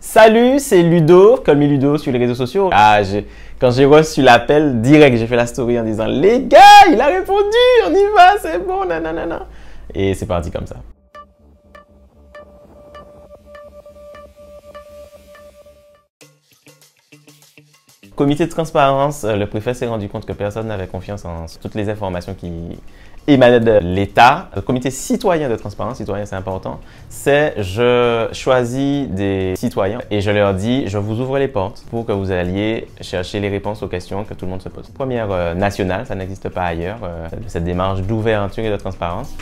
Salut, c'est Ludo, Colmy Ludo sur les réseaux sociaux. Quand j'ai reçu l'appel, direct, j'ai fait la story en disant « Les gars, il a répondu, on y va, c'est bon, nanana. » Et c'est parti comme ça. Comité de transparence, le préfet s'est rendu compte que personne n'avait confiance en toutes les informations qui émanaient de l'État. Le comité citoyen de transparence, citoyen c'est important, c'est je choisis des citoyens et je leur dis je vous ouvre les portes pour que vous alliez chercher les réponses aux questions que tout le monde se pose. Première nationale, ça n'existe pas ailleurs, cette démarche d'ouverture et de transparence.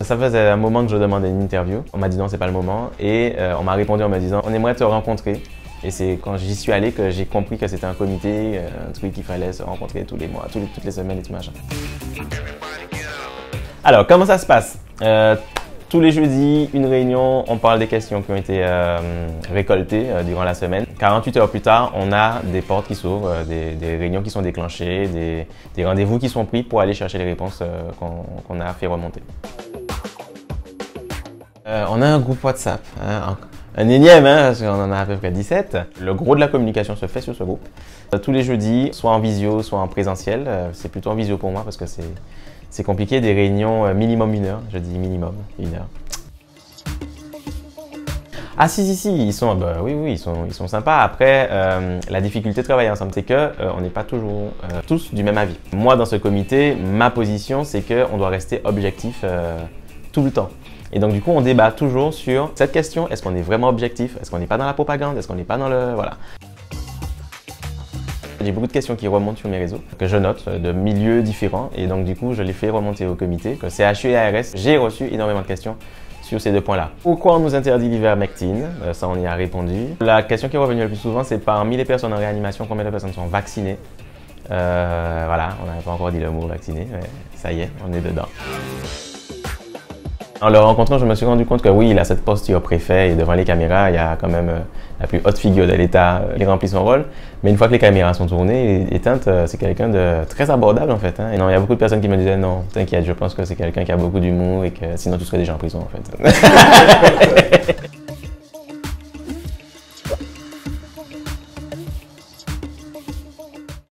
Ça faisait un moment que je demandais une interview. On m'a dit non, c'est pas le moment et on m'a répondu en me disant on aimerait te rencontrer. Et c'est quand j'y suis allé que j'ai compris que c'était un comité, un truc qu'il fallait se rencontrer tous les mois, toutes les semaines et tout machin. Alors, comment ça se passe? Tous les jeudis, une réunion, on parle des questions qui ont été récoltées durant la semaine. 48 heures plus tard, on a des portes qui s'ouvrent, des réunions qui sont déclenchées, des rendez-vous qui sont pris pour aller chercher les réponses qu'on a fait remonter. On a un groupe WhatsApp, hein, un énième, hein, parce qu'on en a à peu près 17. Le gros de la communication se fait sur ce groupe. Tous les jeudis, soit en visio, soit en présentiel. C'est plutôt en visio pour moi parce que c'est compliqué, des réunions minimum 1 heure. Je dis minimum 1 heure. Ah si, ils sont, oui, ils sont sympas. Après, la difficulté de travailler ensemble, c'est que on n'est pas toujours tous du même avis. Moi, dans ce comité, ma position, c'est qu'on doit rester objectif tout le temps. Et donc du coup, on débat toujours sur cette question, est-ce qu'on est vraiment objectif? Est-ce qu'on n'est pas dans la propagande? Est-ce qu'on n'est pas dans le... Voilà. J'ai beaucoup de questions qui remontent sur mes réseaux, que je note de milieux différents. Et donc du coup, je les fais remonter au comité, que CHU et ARS. J'ai reçu énormément de questions sur ces deux points-là. Pourquoi on nous interdit l'ivermectine? Ça, on y a répondu. La question qui est revenue le plus souvent, c'est parmi les personnes en réanimation, combien de personnes sont vaccinées? Voilà, on n'avait pas encore dit le mot vacciné, mais ça y est, on est dedans. En le rencontrant, je me suis rendu compte que oui, il a cette posture préfet et devant les caméras, il y a quand même la plus haute figure de l'État. Il remplit son rôle, mais une fois que les caméras sont tournées et éteintes, c'est quelqu'un de très abordable en fait. Hein. Et non, il y a beaucoup de personnes qui me disaient non, t'inquiète, je pense que c'est quelqu'un qui a beaucoup d'humour et que sinon tu serais déjà en prison en fait.